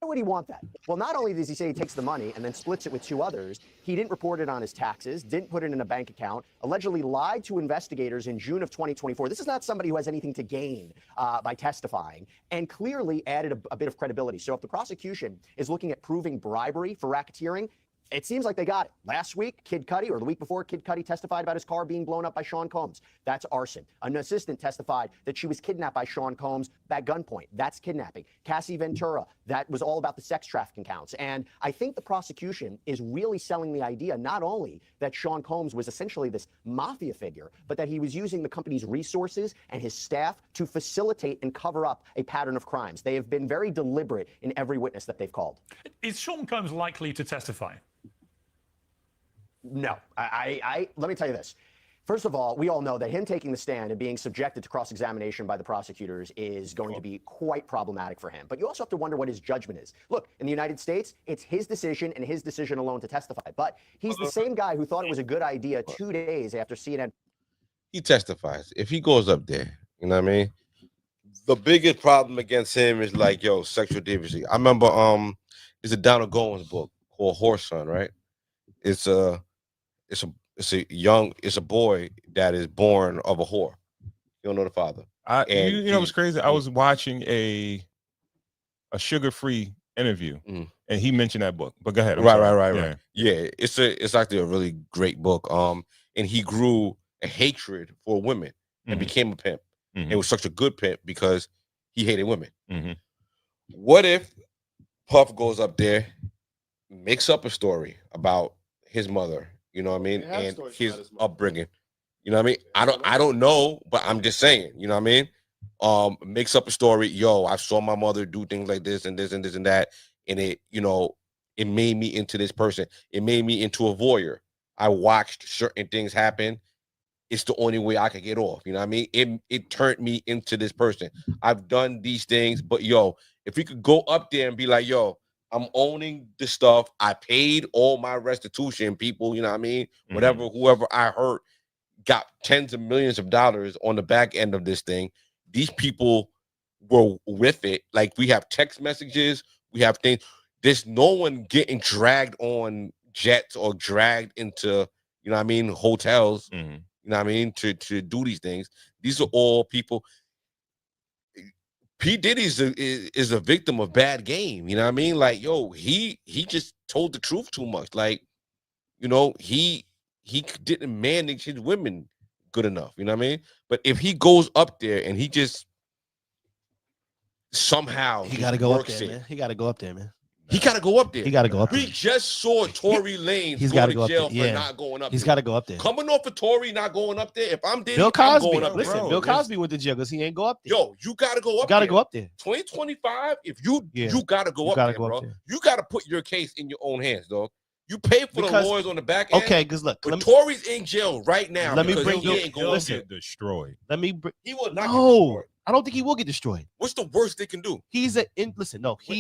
would he want that? Well, not only does he say he takes the money and then splits it with two others, he didn't report it on his taxes, didn't put it in a bank account, allegedly lied to investigators in June of 2024. This is not somebody who has anything to gain by testifying, and clearly added a bit of credibility. So if the prosecution is looking at proving bribery for racketeering, it seems like they got it. Last week, Kid Cudi, or the week before, Kid Cudi testified about his car being blown up by Sean Combs. That's arson. An assistant testified that she was kidnapped by Sean Combs at gunpoint. That's kidnapping. Cassie Ventura, that was all about the sex trafficking counts. And I think the prosecution is really selling the idea not only that Sean Combs was essentially this mafia figure, but that he was using the company's resources and his staff to facilitate and cover up a pattern of crimes. They have been very deliberate in every witness that they've called. Is Sean Combs likely to testify? No, let me tell you this. First of all, we all know that him taking the stand and being subjected to cross-examination by the prosecutors is going to be quite problematic for him. But you also have to wonder what his judgment is. Look, in the United States, it's his decision and his decision alone to testify. But he's the same guy who thought it was a good idea 2 days after CNN. He testifies. If he goes up there, you know what I mean? The biggest problem against him is like, yo, sexual deviancy. I remember it's a Donald Goins book called Horse Son, right? It's a boy that is born of a whore. You don't know the father. You know what's crazy? I was watching a sugar-free interview, and he mentioned that book. But go ahead. Right. Yeah, it's actually a really great book. And he grew a hatred for women and became a pimp. It was such a good pimp because he hated women. What if Puff goes up there, makes up a story about his mother? You know what I mean? And his upbringing. You know what I mean? I don't know, but I'm just saying, you know what I mean? Makes up a story, yo, I saw my mother do things like this and this and this and that. And it, you know, it made me into this person. It made me into a voyeur. I watched certain things happen. It's the only way I could get off. You know what I mean? It turned me into this person. I've done these things, but yo, if we could go up there and be like, yo, I'm owning the stuff. I paid all my restitution, people, you know what I mean? Whatever, whoever I hurt got tens of millions of dollars on the back end of this thing. These people were with it. Like, we have text messages, we have things. There's no one getting dragged on jets or dragged into, you know what I mean, hotels, you know what I mean, to do these things. These are all people. P. Diddy is a victim of bad game. You know what I mean? Like, yo, he just told the truth too much. Like, you know, he didn't manage his women good enough. You know what I mean? But if he goes up there and he just somehow he got to go up there, man. He got to go up there, man. He got to go up there. He got to go up there. We just saw Tory Lanez go to jail for not going up there. He's got to go up there. Coming off of Tory not going up there. If I'm Diddy, Bill Cosby, I'm going up there. Listen, Bill Cosby went to jail because he ain't go up there. Yo, you got to go up there. Got to go up there. 2025, if you got to go up there, bro. There. You got to put your case in your own hands, dog. You pay for the lawyers on the back end. Okay, because look, but Tory's in jail right now. Let me bring he ain't going to get destroyed. He will not get destroyed. I don't think he will get destroyed. What's the worst they can do?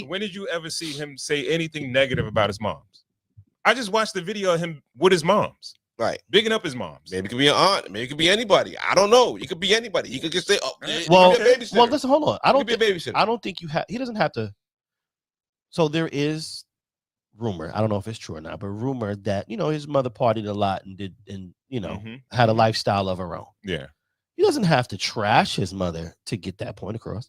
When did you ever see him say anything negative about his moms? I just watched the video of him with his moms. Right. Bigging up his moms. Maybe it could be an aunt. Maybe it could be anybody. I don't know. It could be anybody. He could just say, well, listen, hold on. I don't think he doesn't have to. So there is rumor. I don't know if it's true or not, but rumor that, you know, his mother partied a lot and had a lifestyle of her own. Yeah. He doesn't have to trash his mother to get that point across.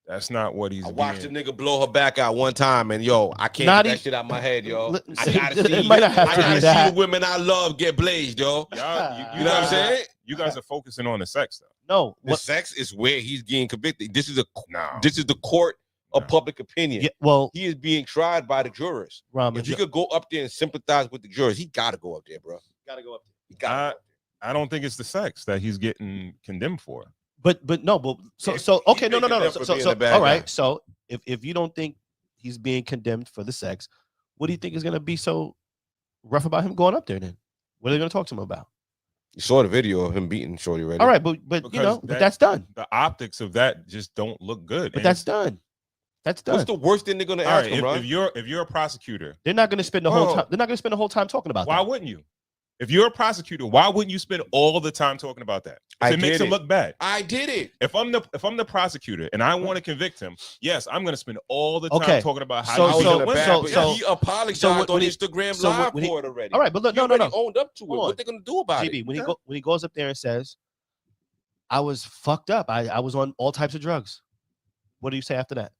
That's not what he's. I watched a nigga blow her back out one time, and yo, I can't get that shit out my head, yo. I gotta see the women I love get blazed, yo. You know what I'm saying? You guys are focusing on the sex, though. No, the sex is where he's getting convicted. This is the court of public opinion. Yeah, well, he is being tried by the jurors. If you could go up there and sympathize with the jurors, he got to go up there, bro. Got to go up there. He got to go up there. I don't think it's the sex that he's getting condemned for. But okay, no. So all right. So if you don't think he's being condemned for the sex, what do you think is going to be so rough about him going up there? Then what are they going to talk to him about? You saw the video of him beating Shorty already. All right, but that's done. The optics of that just don't look good. But that's done. That's done. What's the worst thing they're going to ask him, if you're a prosecutor, they're not going to spend the whole time. They're not going to spend the whole time talking about. Why wouldn't you? If you're a prosecutor, why wouldn't you spend all the time talking about that? It makes him look bad. I did it. If I'm the prosecutor and I want to convict him, yes, I'm going to spend all the time talking about how he apologized on Instagram Live for it already. All right, but look, no, owned up to it. What they going to do about it? GB, when he goes up there and says, "I was fucked up. I was on all types of drugs." What do you say after that?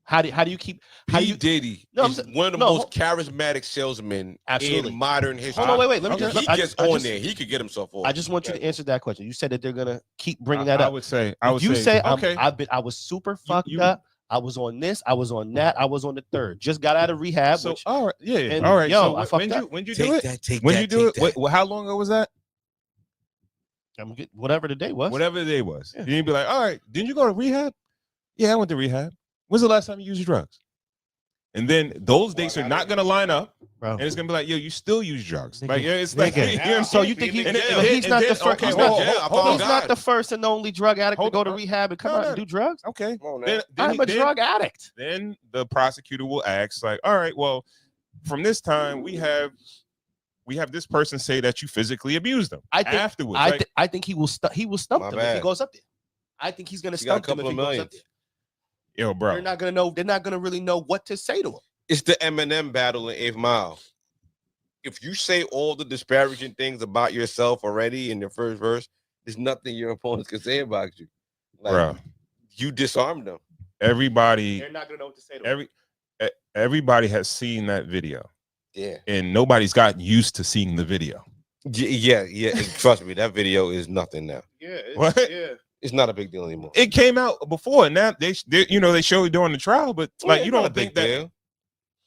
How do you keep? Diddy is one of the most charismatic salesmen in modern history. Hold on, wait. He gets on there. He could get himself on. I just want you to answer that question. You said that they're gonna keep bringing that up. I would say, okay. I was super fucked up. I was on this. I was on that. I was on the third. Just got out of rehab. So all right, yeah. And, all right. Yo, so when you do it? How long ago was that? Whatever the day was. Whatever the day was. Yeah. You'd be like, all right. Didn't you go to rehab? Yeah, I went to rehab. When's the last time you used drugs? And then those dates are not gonna line up, bro. And it's gonna be like, yo, you still use drugs. Like, yeah, it's like, so you think he's not the first? He's not the first and only drug addict to go to rehab and come out and do drugs. Okay, I'm a drug addict. Then the prosecutor will ask, like, all right, well, from this time we have this person say that you physically abused them. Afterwards, I think he will stump them if he goes up there. I think he's gonna stump them if he goes up there. Yo, bro, they're not gonna know. They're not gonna really know what to say to him. It's the Eminem battle in 8th Mile. If you say all the disparaging things about yourself already in your first verse, there's nothing your opponents can say about you. Like, bro, you disarmed them. Everybody, they're not gonna know what to say to him. Everybody has seen that video. Yeah, and nobody's gotten used to seeing the video. Yeah. Trust me, that video is nothing now. Yeah. It's not a big deal anymore. It came out before, and now they showed it during the trial, but like you don't think that deal.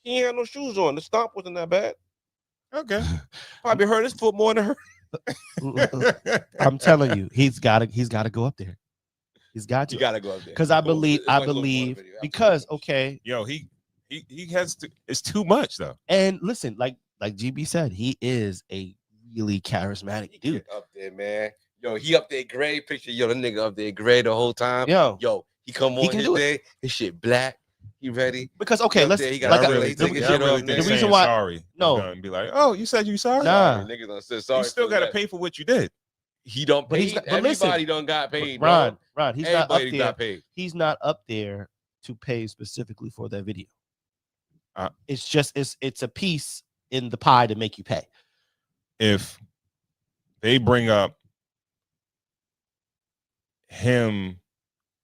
He ain't had no shoes on. The stomp wasn't that bad. Okay, probably hurt his foot more than her. I'm telling you, he's got to go up there. He's got to. You got to go up there because I believe because yo, he has to. It's too much though. And listen, like GB said, he is a really charismatic dude. Up there, man. Yo, he up there gray picture. Yo, the nigga up there gray the whole time. Yo, he come on his day. His shit black. He ready? Because let's. He got the reason why sorry. No, and be like, oh, you said you sorry. Nah, niggas don't say sorry. You still got to pay for what you did. He don't pay. Everybody don't got paid. Ron, he's not up there. Got paid. He's not up there to pay specifically for that video. It's just it's a piece in the pie to make you pay. If they bring up him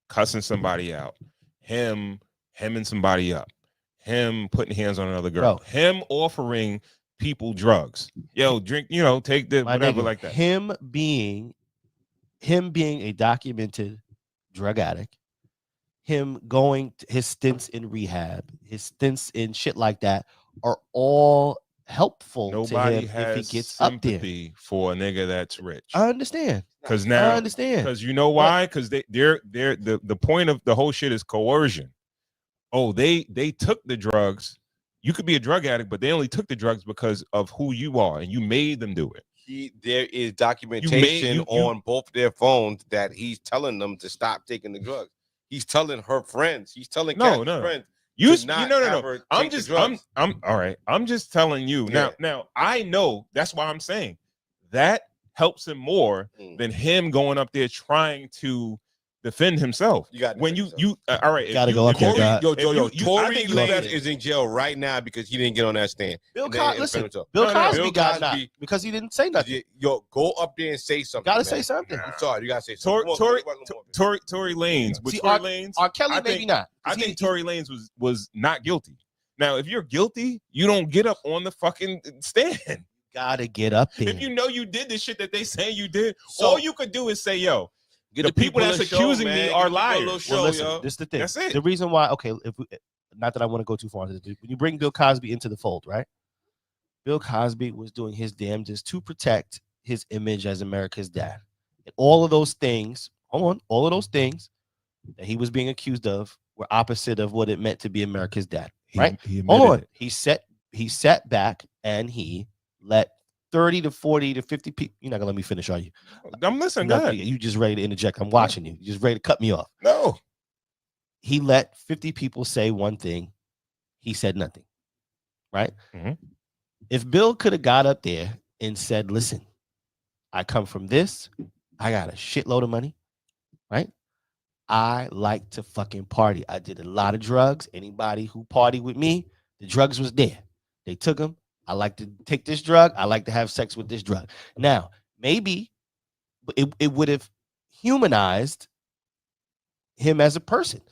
cussing somebody out, him hemming somebody up, him putting hands on another girl, him offering people drugs, yo, drink, take the whatever, like that. Him being a documented drug addict, him going to his stints in rehab, his stints in shit like that are all helpful to him if he gets up there. For a nigga that's rich. I understand. Because now I understand. Because you know why? Because they're the point of the whole shit is coercion. Oh, they took the drugs. You could be a drug addict, but they only took the drugs because of who you are, and you made them do it. There is documentation on both their phones that he's telling them to stop taking the drugs. He's telling her friends. He's telling friends. No. I'm all right. I'm just telling you now. I know that's why I'm saying that helps him more than him going up there trying to defend himself. You got when you all right. Got to go up there. Tory Lanez is in jail right now because he didn't get on that stand. Bill Cosby got knocked because he didn't say nothing. Yo, go up there and say something. Got to say something. I'm sorry, you got to say something. Tory Lanez. See, R. Kelly maybe not. I think Tory Lanez was not guilty. Now, if you're guilty, you don't get up on the fucking stand. Gotta get up there. If you know you did the shit that they say you did, all you could do is say, yo, the people that's accusing me are liars. Well, listen, this is the thing. That's it. The reason why, not that I want to go too far into this, when you bring Bill Cosby into the fold, right? Bill Cosby was doing his damnedest to protect his image as America's dad. And all of those things, all of those things that he was being accused of were opposite of what it meant to be America's dad, right? He sat back and he let 30 to 40 to 50 people. You're not gonna let me finish, are you? I'm listening. Go ahead. You just ready to interject. I'm watching you. You're just ready to cut me off. No. He let 50 people say one thing. He said nothing. Right? Mm-hmm. If Bill could have got up there and said, listen, I come from this. I got a shitload of money, right? I like to fucking party. I did a lot of drugs. Anybody who partied with me, the drugs was there. They took them. I like to take this drug. I like to have sex with this drug. Now, maybe it would have humanized him as a person.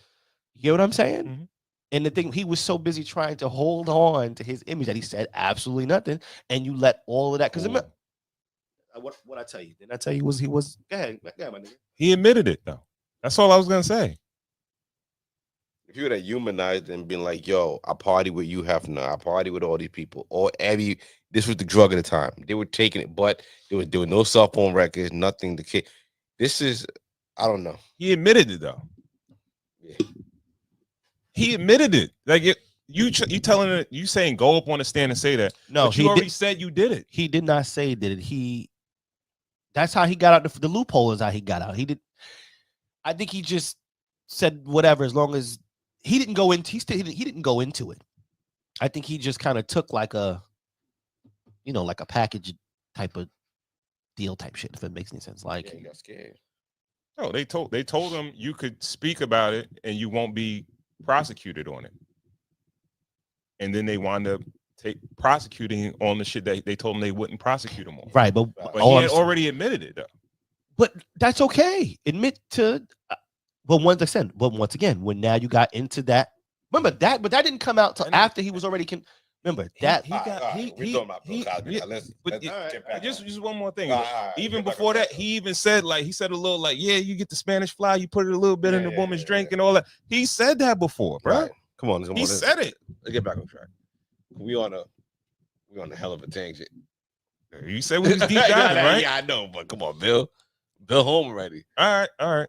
You get what I'm saying? Mm-hmm. And the thing, he was so busy trying to hold on to his image that he said absolutely nothing. And you let all of that, because what I tell you? Didn't I tell you he was go ahead, my nigga. He admitted it though. That's all I was gonna say. If you would have humanized and been like, yo, I party with you, Hefner, I party with all these people, or Abby, this was the drug at the time. They were taking it, but there were no cell phone records, nothing to kid. This is, I don't know. He admitted it though. Yeah. He admitted it. Like you telling it, you saying go up on the stand and say that. No, but you already said you did it. He did not say that it. That's how he got out. The loophole is how he got out. He did. I think he just said whatever, as long as he didn't go into. He didn't go into it. I think he just kind of took like a package type of deal type shit. If it makes any sense, like he got scared. No, they told him you could speak about it and you won't be prosecuted on it. And then they wound up prosecuting on the shit that they told him they wouldn't prosecute him on. Right, but he had already admitted it though. But that's okay. Admit to. But once again, when now you got into that, remember that, but that didn't come out till after he was already. Remember that Just one more thing. Even before that, he even said a little like, yeah, you get the Spanish fly, you put it a little bit in the woman's drink and all that. He said that before, bro. Right. Come on, he said it. Let's get back on track. We on a hell of a tangent. You said we was deep diving, right? Yeah, I know, but come on, Bill home already. All right.